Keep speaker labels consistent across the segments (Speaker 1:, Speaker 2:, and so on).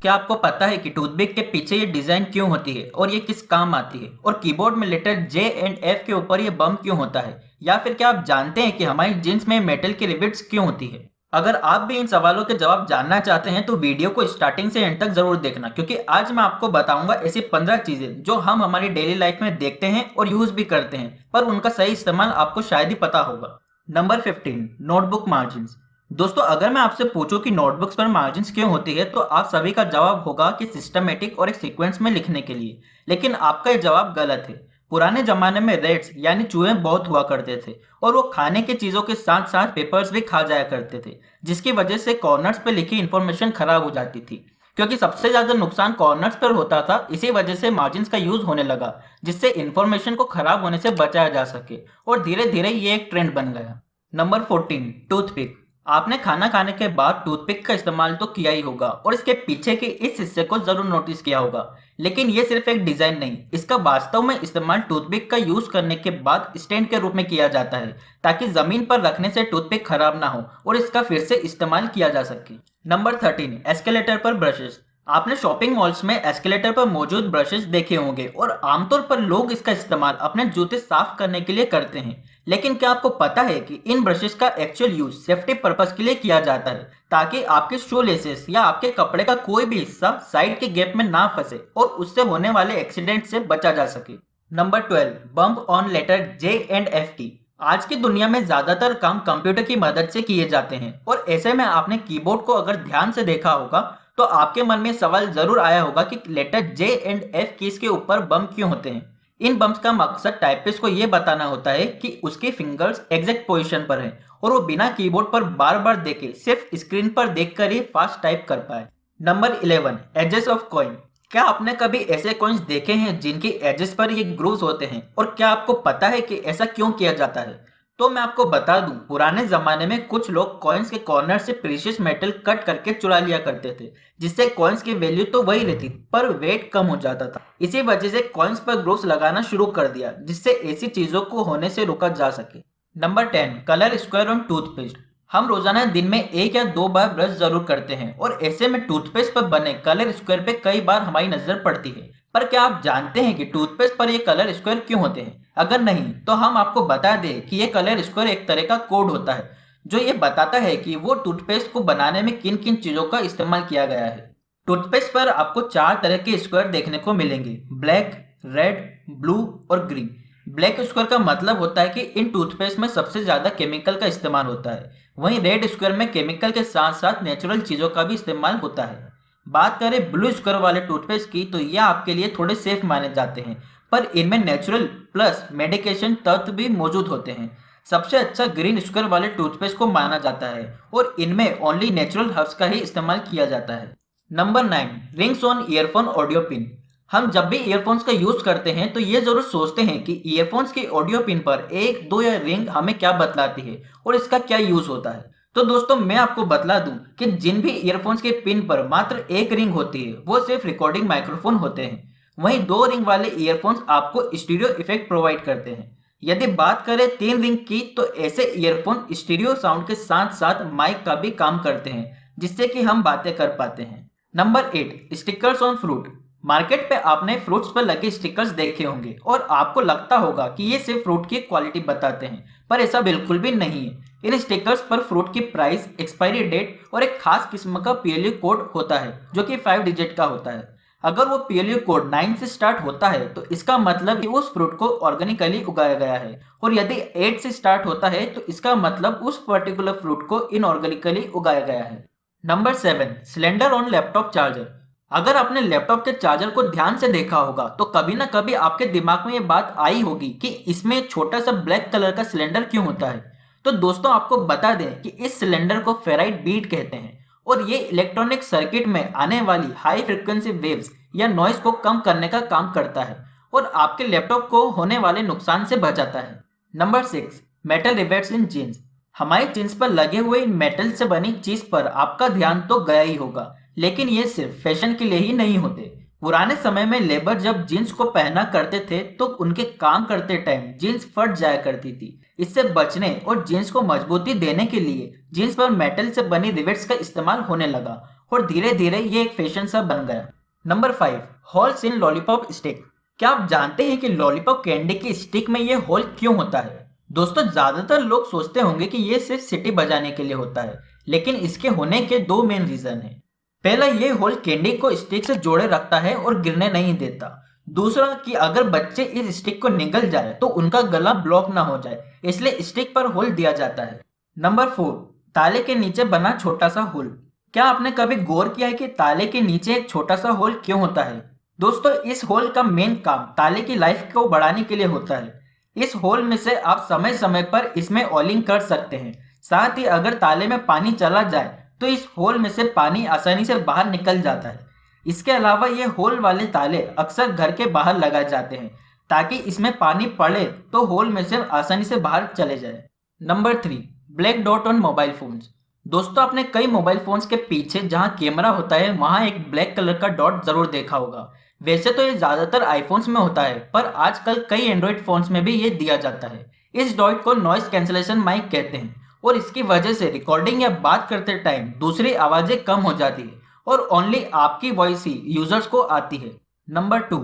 Speaker 1: क्या आपको पता है कि टूथपिक के पीछे ये डिजाइन क्यों होती है और ये किस काम आती है? और कीबोर्ड में लेटर जे एंड एफ के ऊपर ये बम क्यों होता है? या फिर क्या आप जानते हैं कि हमारी जींस में मेटल की रिविट्स क्यों होती है? अगर आप भी इन सवालों के जवाब जानना चाहते हैं तो वीडियो को स्टार्टिंग से एंड तक जरूर देखना, क्योंकि आज मैं आपको बताऊंगा ऐसी 15 चीजें जो हम हमारी डेली लाइफ में देखते हैं और यूज भी करते हैं, पर उनका सही इस्तेमाल आपको शायद ही पता होगा। Number 15, notebook margin. दोस्तों, अगर मैं आपसे पूछूं कि नोटबुक्स पर मार्जिन्स क्यों होती है तो आप सभी का जवाब होगा कि सिस्टमेटिक और एक सीक्वेंस में लिखने के लिए। लेकिन आपका ये जवाब गलत है। पुराने जमाने में रेट्स यानी चूहे बहुत हुआ करते थे और वो खाने की चीजों के साथ साथ पेपर्स भी खा जाया करते थे, जिसकी वजह से कॉर्नर्स पर लिखी इंफॉर्मेशन खराब हो जाती थी। क्योंकि सबसे ज्यादा नुकसान कॉर्नर्स पर होता था, इसी वजह से मार्जिन्स का यूज होने लगा, जिससे इंफॉर्मेशन को खराब होने से बचाया जा सके, और धीरे धीरे ये एक ट्रेंड बन गया। Number 14, toothpick. आपने खाना खाने के बाद टूथपिक का इस्तेमाल तो किया ही होगा और इसके पीछे के इस हिस्से को जरूर नोटिस किया होगा। लेकिन ये सिर्फ एक डिजाइन नहीं, इसका वास्तव में इस्तेमाल टूथपिक का यूज करने के बाद स्टैंड के रूप में किया जाता है, ताकि जमीन पर रखने से टूथपिक खराब ना हो और इसका फिर से इस्तेमाल किया जा सके। नंबर 13, एस्केलेटर पर ब्रशेस। आपने शॉपिंग मॉल्स में एस्केलेटर पर मौजूद ब्रशेस देखे होंगे और आमतौर पर लोग इसका इस्तेमाल अपने जूते साफ करने के लिए करते हैं। लेकिन क्या आपको पता है कि इन ब्रशेस का एक्चुअल यूज सेफ्टी पर्पस के लिए किया जाता है, ताकि आपके शू लेसेस या आपके कपड़े का कोई भी हिस्सा साइड के गैप में ना फंसे और उससे होने वाले एक्सीडेंट से बचा जा सके। Number 12, bump on letter J and F की। आज की दुनिया में ज्यादातर काम कंप्यूटर की मदद से किए जाते हैं और ऐसे में आपने कीबोर्ड को अगर ध्यान से देखा होगा तो आपके मन में सवाल जरूर आया होगा कि letter J and F keys के ऊपर बम्प क्यों होते हैं। इन बम्प्स का मकसद टाइपिस्ट को यह बताना होता है कि उसके फिंगर्स एग्जैक्ट पोजीशन पर हैं और वो बिना कीबोर्ड पर बार बार देखे सिर्फ स्क्रीन पर देखकर ही फास्ट टाइप कर पाए। Number 11, edges of coin. क्या आपने कभी ऐसे कॉइन्स देखे हैं जिनके एजेस पर ये ग्रूव्स होते हैं, और क्या आपको पता है कि ऐसा क्यों किया जाता है? तो मैं आपको बता दूं, पुराने जमाने में कुछ लोग कॉइन्स के कॉर्नर से प्रीशियस मेटल कट करके चुरा लिया करते थे, जिससे कॉइन्स की वैल्यू तो वही रहती पर वेट कम हो जाता था। इसी वजह से कॉइन्स पर ग्रूव्स लगाना शुरू कर दिया, जिससे ऐसी चीजों को होने से रोका जा सके। Number 10, colour square on toothpaste. हम रोजाना दिन में एक या दो बार ब्रश जरूर करते हैं और ऐसे में टूथपेस्ट पर बने कलर स्क्वायर पे कई बार हमारी नजर पड़ती है। पर क्या आप जानते हैं कि टूथपेस्ट पर ये कलर स्क्वायर क्यों होते हैं? अगर नहीं तो हम आपको बता दें कि ये कलर स्क्वायर एक तरह का कोड होता है, जो ये बताता है कि वो टूथपेस्ट को बनाने में किन किन चीजों का इस्तेमाल किया गया है। टूथपेस्ट पर आपको 4 तरह के स्क्वायर देखने को मिलेंगे: ब्लैक, रेड, ब्लू और ग्रीन। ब्लैक स्क्वायर का मतलब होता है कि इन टूथपेस्ट में सबसे ज्यादा केमिकल का इस्तेमाल होता है। वहीं रेड स्क्वायर में केमिकल के साथ साथ नेचुरल चीजों का भी इस्तेमाल होता है। बात करें ब्लू स्क्वायर वाले टूथपेस्ट की तो यह आपके लिए थोड़े सेफ माने जाते हैं, पर इनमें नेचुरल प्लस मेडिकेशन तत्व भी मौजूद होते हैं। सबसे अच्छा ग्रीन स्क्वायर वाले टूथपेस्ट को माना जाता है और इनमें ओनली नेचुरल हर्ब्स का ही इस्तेमाल किया जाता है। Number 9, rings on earphone audio pin. हम जब भी ईयरफोन्स का यूज करते हैं तो ये जरूर सोचते हैं कि ईयरफोन्स की ऑडियो पिन पर एक दो या रिंग हमें क्या बतलाती है और इसका क्या यूज होता है। तो दोस्तों, मैं आपको बतला दूं कि जिन भी ईयरफोन्स के पिन पर मात्र एक रिंग होती है वो सिर्फ रिकॉर्डिंग माइक्रोफोन होते हैं। वहीं 2 रिंग वाले ईयरफोन्स आपको स्टीरियो इफेक्ट प्रोवाइड करते हैं। यदि बात करें 3 रिंग की तो ऐसे ईयरफोन स्टीरियो साउंड के साथ साथ माइक का भी काम करते हैं, जिससे कि हम बातें कर पाते हैं। Number 8, stickers on fruit. Market पे आपने फ्रूट्स पर लगे स्टिकर्स देखे होंगे और आपको लगता होगा कि ये सिर्फ फ्रूट की क्वालिटी बताते हैं, पर ऐसा बिल्कुल भी नहीं है। इन स्टिकर्स पर फ्रूट की प्राइस, एक्सपायरी डेट और एक खास किस्म का पीएलयू कोड होता है, जो कि 5 डिजिट का होता है। अगर वो पीएलयू कोड 9 से स्टार्ट होता है तो इसका मतलब कि उस फ्रूट को ऑर्गेनिकली उगाया गया है, और यदि 8 से स्टार्ट होता है तो इसका मतलब उस पर्टिकुलर फ्रूट को इनऑर्गेनिकली उगाया गया है। Number 7, cylinder on laptop charger. अगर आपने लैपटॉप के चार्जर को ध्यान से देखा होगा तो कभी ना कभी आपके दिमाग में ये बात आई होगी कि इसमें एक छोटा सा ब्लैक कलर का सिलेंडर क्यों होता है। तो दोस्तों, आपको बता दें कि इस सिलेंडर को फेराइट बीड कहते हैं और ये इलेक्ट्रॉनिक सर्किट में आने वाली हाई फ्रिक्वेंसी वेव्स या नॉइस को कम करने का काम करता है और आपके लैपटॉप को होने वाले नुकसान से बचाता है। नंबर 6, मेटल रिवेट्स इन जीन्स। हमारी जीन्स पर लगे हुए इन मेटल से बनी चीज पर आपका ध्यान तो गया ही होगा, लेकिन ये सिर्फ फैशन के लिए ही नहीं होते। पुराने समय में लेबर जब जीन्स को पहना करते थे तो उनके काम करते टाइम जीन्स फट जाया करती थी। इससे बचने और जीन्स को मजबूती देने के लिए जीन्स पर मेटल से बनी रिवेट्स का इस्तेमाल होने लगा और धीरे धीरे ये एक फैशन सा बन गया। Number 5, holes in lollipop stick. क्या आप जानते हैं कि लॉलीपॉप कैंडी की स्टिक में ये होल क्यों होता है? दोस्तों, ज्यादातर लोग सोचते होंगे कि ये सिर्फ सीटी बजाने के लिए होता है, लेकिन इसके होने के दो मेन रीजन हैं। पहला, ये होल कैंडी को स्टिक से जोड़े रखता है और गिरने नहीं देता। दूसरा कि अगर बच्चे इस स्टिक को निगल जाए तो उनका गला ब्लॉक ना हो जाए, इसलिए स्टिक पर होल दिया जाता है। नंबर 4, ताले के नीचे बना छोटा सा होल। क्या आपने कभी गौर किया है कि ताले के नीचे एक छोटा सा होल क्यों होता है? दोस्तों, इस होल का मेन काम ताले की लाइफ को बढ़ाने के लिए होता है। इस होल में से आप समय समय पर इसमें ऑयलिंग कर सकते हैं। साथ ही अगर ताले में पानी चला जाए तो इस होल में से पानी आसानी से बाहर निकल जाता है। इसके अलावा ये होल वाले ताले अक्सर घर के बाहर लगाए जाते हैं ताकि इसमें पानी पड़े तो होल में से आसानी से बाहर चले जाए। Number 3, black dot on mobile phones. दोस्तों, आपने कई मोबाइल फोन्स के पीछे जहां कैमरा होता है वहां एक ब्लैक कलर का डॉट जरूर देखा होगा। वैसे तो ये ज्यादातर आईफोन्स में होता है, पर आजकल कई एंड्रॉइड फोन्स में भी ये दिया जाता है। इस डॉट को नॉइस कैंसलेशन माइक कहते हैं और इसकी वजह से रिकॉर्डिंग या बात करते टाइम दूसरी आवाजें कम हो जाती है और ओनली आपकी वॉइस ही यूजर्स को आती है। Number 2,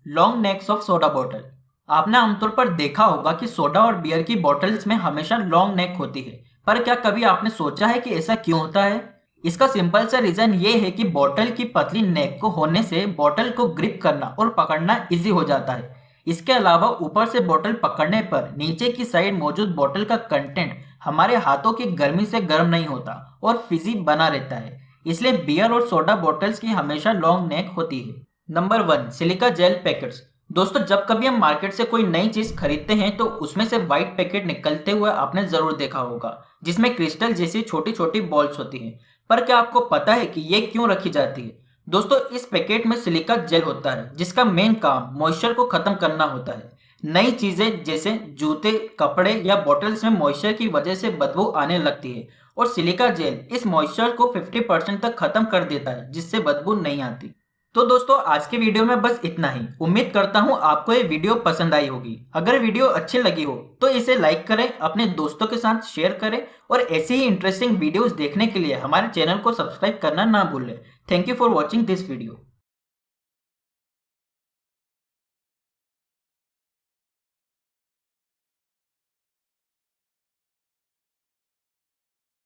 Speaker 1: long next of soda bottle. आपने आमतौर पर देखा होगा कि सोडा और बियर की बॉटल्स में हमेशा लॉन्ग नेक होती है, पर क्या कभी आपने सोचा है कि ऐसा क्यों होता है? इसका सिंपल सा रीजन ये है कि बॉटल की पतली नेक को होने से बॉटल को ग्रिप करना और पकड़ना इजी हो जाता है। इसके अलावा ऊपर से बॉटल पकड़ने पर नीचे की साइड मौजूद बॉटल का कंटेंट हमारे हाथों की गर्मी से गर्म नहीं होता और फिजी बना रहता है। इसलिए बियर और सोडा बॉटल्स की हमेशा लॉन्ग नेक होती है। Number 1, silica gel packets. दोस्तों, जब कभी हम मार्केट से कोई नई चीज खरीदते हैं तो उसमें से व्हाइट पैकेट निकलते हुए आपने जरूर देखा होगा, जिसमें क्रिस्टल जैसी छोटी छोटी बॉल्स होती हैं। पर क्या आपको पता है कि ये क्यों रखी जाती है? दोस्तों, इस पैकेट में सिलिका जेल होता है जिसका मेन काम मॉइस्चर को खत्म करना होता है। नई चीजें जैसे जूते, कपड़े या बॉटल्स में मॉइस्चर की वजह से बदबू आने लगती है और सिलिका जेल इस मॉइस्चर को 50% तक खत्म कर देता है, जिससे बदबू नहीं आती। तो दोस्तों, आज की वीडियो में बस इतना ही। उम्मीद करता हूँ आपको ये वीडियो पसंद आई होगी। अगर वीडियो अच्छी लगी हो तो इसे लाइक करें, अपने दोस्तों के साथ शेयर करें और ऐसी ही इंटरेस्टिंग वीडियोस देखने के लिए हमारे चैनल को सब्सक्राइब करना ना भूलें। Thank you for watching this video.